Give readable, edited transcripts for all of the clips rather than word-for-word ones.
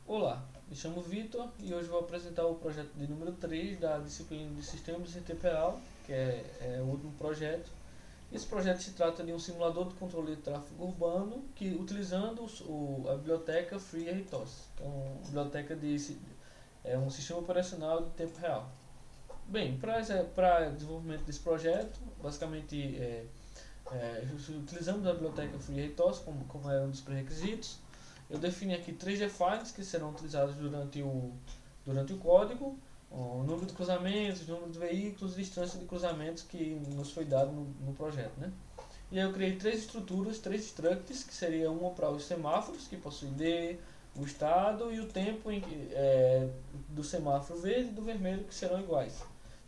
Olá, me chamo Vitor e hoje vou apresentar o projeto de número 3 da disciplina de Sistemas em Tempo Real, que é o último projeto. Esse projeto se trata de um simulador de controle de tráfego urbano que utilizando a biblioteca FreeRTOS, que é uma biblioteca é um sistema operacional de tempo real. Bem, para desenvolvimento desse projeto, basicamente utilizamos a biblioteca FreeRTOS como era um dos pré-requisitos. Eu defini aqui três defines que serão utilizados durante o código: o número de cruzamentos, o número de veículos e distância de cruzamentos que nos foi dado no projeto, né? E aí eu criei três estruturas, três structs, que seria uma para os semáforos, que possui ID, o estado e o tempo do semáforo verde e do vermelho, que serão iguais.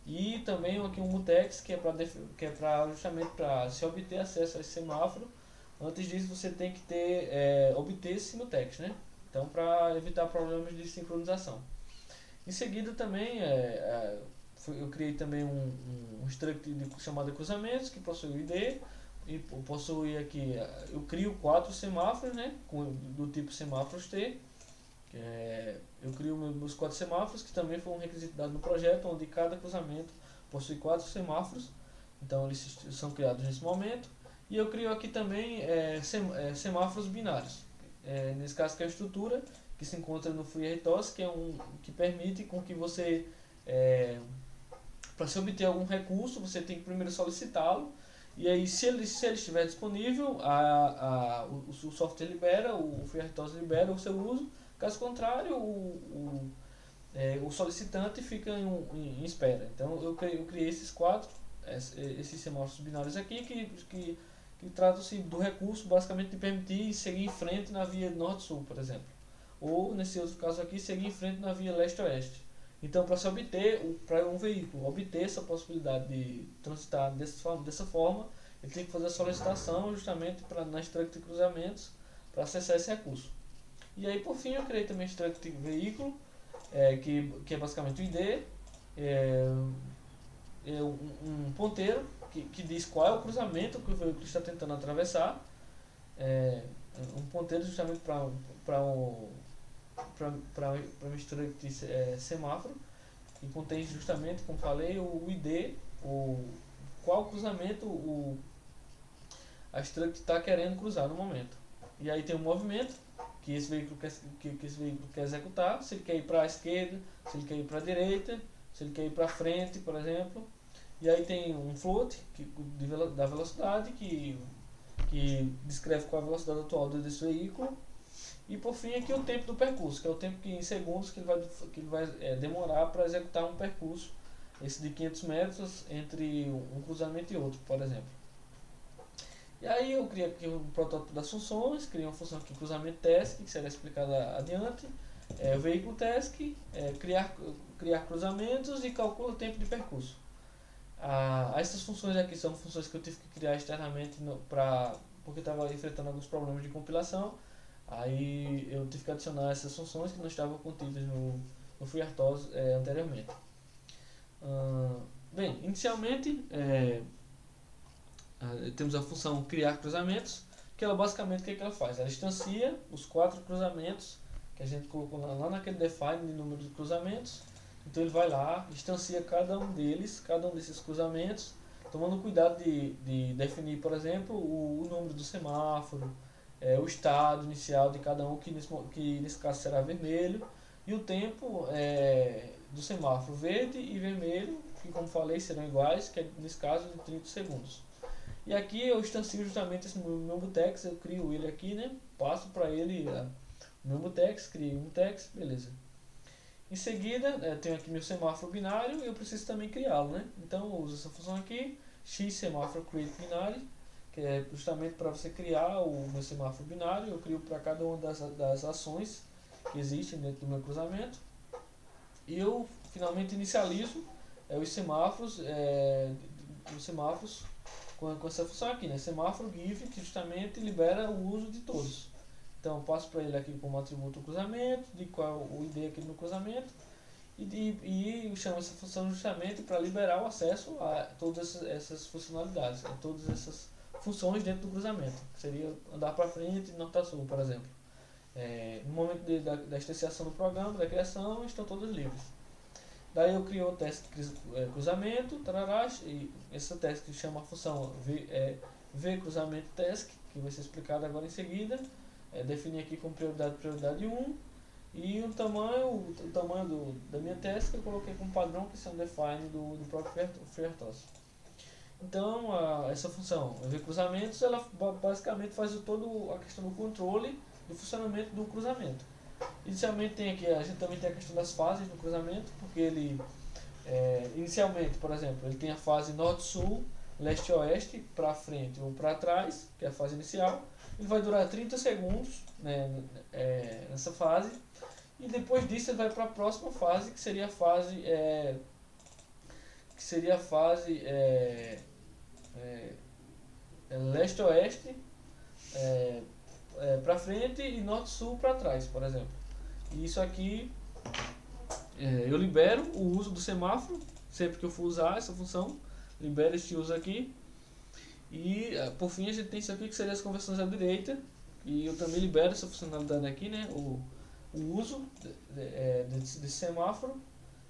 E também aqui um mutex, que é para justamente para se obter acesso a esse semáforo. Antes disso você tem que obter esse mutex, né? Então, para evitar problemas de sincronização. Em seguida também eu criei também um struct chamado cruzamentos, que possui o ID e possui aqui, eu crio quatro semáforos, né, do tipo semáforos T. Eu crio meus quatro semáforos, que também foi um requisito dado no projeto, onde cada cruzamento possui quatro semáforos, então eles são criados nesse momento. E eu crio aqui também semáforos binários, nesse caso que é a estrutura que se encontra no FreeRTOS, que permite com que você, para se obter algum recurso, você tem que primeiro solicitá-lo, e aí se ele estiver disponível, o software libera, o FreeRTOS libera o seu uso. Caso contrário, o solicitante fica em espera. Então eu criei esses semáforos binários aqui que tratam-se do recurso basicamente de permitir seguir em frente na via norte-sul, por exemplo. Ou, nesse outro caso aqui, seguir em frente na via leste-oeste. Então, para um veículo obter essa possibilidade de transitar dessa forma, ele tem que fazer a solicitação justamente na struct de cruzamentos para acessar esse recurso. E aí, por fim, eu criei também struct veículo, que é basicamente o ID, um ponteiro que diz qual é o cruzamento que o veículo está tentando atravessar, um ponteiro justamente para uma struct semáforo, e contém justamente, como falei, o ID, qual cruzamento a struct está querendo cruzar no momento. E aí tem um movimento que esse veículo quer executar, se ele quer ir para a esquerda, se ele quer ir para a direita, se ele quer ir para frente, por exemplo. E aí tem um float da velocidade que descreve qual é a velocidade atual desse veículo. E por fim aqui o tempo do percurso, que é o tempo em segundos que ele vai demorar para executar um percurso, esse de 500 metros entre um cruzamento e outro, por exemplo. E aí eu criei aqui um protótipo das funções, criei uma função aqui cruzamento task, que será explicada adiante, o veículo task, criar cruzamentos e calcula o tempo de percurso. Essas funções aqui são funções que eu tive que criar externamente porque estava enfrentando alguns problemas de compilação. Aí eu tive que adicionar essas funções que não estavam contidas no FreeRTOS anteriormente. Bem, inicialmente temos a função criar cruzamentos, que ela basicamente o que ela faz? Ela instancia os quatro cruzamentos que a gente colocou lá naquele define de número de cruzamentos. Então ele vai lá, instancia cada um desses cruzamentos, tomando cuidado de definir, por exemplo, o número do semáforo, o estado inicial de cada um, que nesse caso será vermelho, e o tempo do semáforo verde e vermelho, que como falei serão iguais, que é nesse caso de 30 segundos. E aqui eu instancio justamente esse meu mutex, eu crio ele aqui, né? Passo para ele o meu mutex, crio um mutex, beleza. Em seguida, tenho aqui meu semáforo binário e eu preciso também criá-lo, né? Então eu uso essa função aqui, x semáforo create binary, que é justamente para você criar o meu semáforo binário. Eu crio para cada uma das ações que existem dentro do meu cruzamento. E eu finalmente inicializo os semáforos com essa função aqui, né? Semáforo give, que justamente libera o uso de todos. Então eu passo para ele aqui como atributo o cruzamento, de qual o ID aqui no cruzamento, e chamo essa função justamente para liberar o acesso a todas essas funcionalidades, a todas essas funções dentro do cruzamento, que seria andar para frente e norte a sul, por exemplo. No momento da instanciação do programa, da criação, estão todos livres. Daí eu crio o teste cruzamento, tarará, e esse teste que chama a função v cruzamento task, que vai ser explicado agora em seguida. Definir aqui com prioridade 1, e o tamanho da minha task eu coloquei como padrão, que são define do próprio FreeRTOS. Então essa função v cruzamentos, ela basicamente faz toda a questão do controle do funcionamento do cruzamento. Inicialmente a gente também tem a questão das fases do cruzamento, porque ele inicialmente, por exemplo, ele tem a fase norte-sul, leste-oeste, para frente ou para trás, que é a fase inicial. Ele vai durar 30 segundos, né, nessa fase, e depois disso ele vai para a próxima fase, que seria a fase leste-oeste para frente e norte-sul para trás, por exemplo. E isso aqui eu libero o uso do semáforo sempre que eu for usar essa função, libero este uso aqui. E por fim a gente tem isso aqui, que seria as conversões à direita, e eu também libero essa funcionalidade aqui, né, o uso desse semáforo,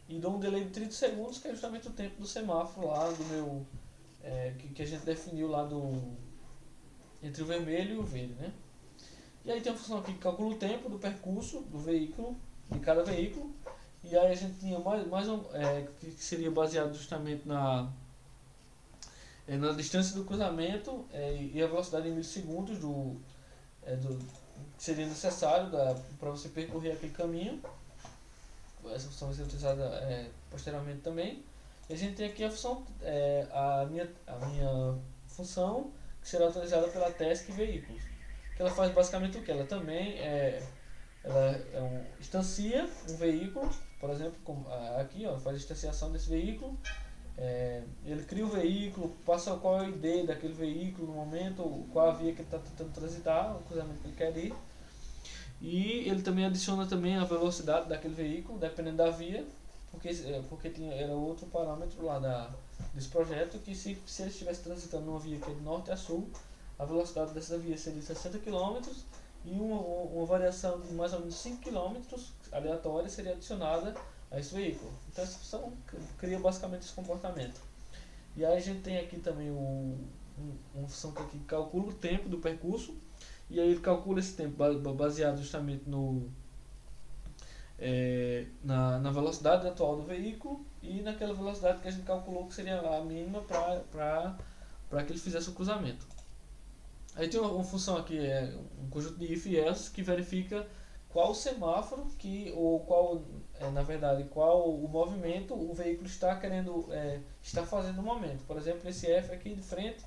e dou um delay de 30 segundos, que é justamente o tempo do semáforo lá do meu que a gente definiu lá entre o vermelho e o verde, né? E aí tem uma função aqui que calcula o tempo do percurso do veículo, de cada veículo. E aí a gente tinha mais um que seria baseado justamente na distância do cruzamento e a velocidade em milissegundos que seria necessário para você percorrer aquele caminho. Essa função vai ser utilizada posteriormente também. E a gente tem aqui a função, a minha função, que será utilizada pela task veículos. Que ela faz basicamente o que? Ela também instancia um veículo, por exemplo, aqui faz a instanciação desse veículo. Ele cria o veículo, passa qual é o ID daquele veículo no momento, qual a via que ele está tentando transitar, o cruzamento que ele quer ir. E ele também adiciona também a velocidade daquele veículo, dependendo da via, porque era outro parâmetro lá desse projeto, que se ele estivesse transitando numa via que é de norte a sul, a velocidade dessa via seria 60 km, e uma variação de mais ou menos 5 km aleatória seria adicionada a esse veículo. Então essa função cria basicamente esse comportamento. E aí a gente tem aqui também uma função que aqui calcula o tempo do percurso, e aí ele calcula esse tempo baseado justamente na velocidade atual do veículo e naquela velocidade que a gente calculou que seria a mínima para que ele fizesse o cruzamento. Aí tem uma função aqui, um conjunto de if e else, que verifica qual semáforo na verdade, qual o movimento o veículo está fazendo no momento. Por exemplo, esse F aqui de frente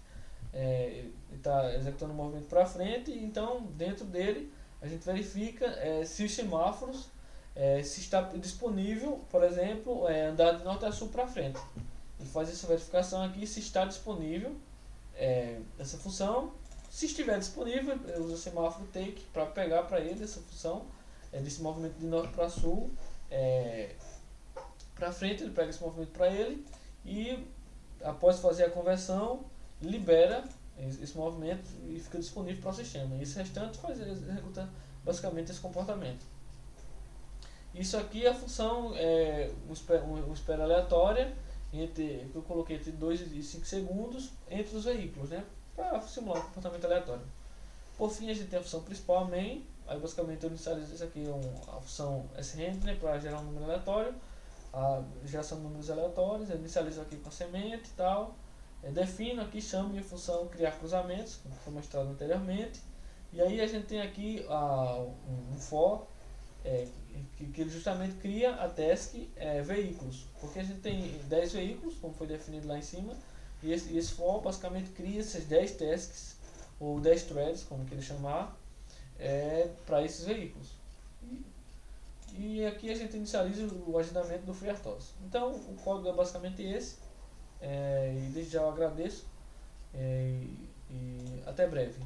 está executando o movimento para frente, então dentro dele a gente verifica se os semáforos se está disponível, por exemplo, andar de norte a sul para frente. Ele faz essa verificação aqui se está disponível essa função. Se estiver disponível, eu uso o semáforo take para pegar para ele essa função desse movimento de norte para sul para frente. Ele pega esse movimento para ele e após fazer a conversão libera esse movimento e fica disponível para o sistema. E esse restante executa basicamente esse comportamento. Isso aqui é a função uma espera aleatória que eu coloquei entre 2 e 5 segundos entre os veículos, né, para simular um comportamento aleatório. Por fim, a gente tem a função principal main. Aí basicamente eu inicializo isso aqui, a função sRand, né, para gerar um número aleatório, a geração de números aleatórios. Eu inicializo aqui com a semente e tal. Defino aqui, chamo minha função criar cruzamentos, como foi mostrado anteriormente. E aí a gente tem aqui um for que ele justamente cria a task veículos, porque a gente tem 10 veículos, como foi definido lá em cima, e esse for basicamente cria essas 10 tasks, ou 10 threads, como queira chamar, para esses veículos. E aqui a gente inicializa o agendamento do FreeRTOS. Então o código é basicamente esse, e desde já eu agradeço, e até breve.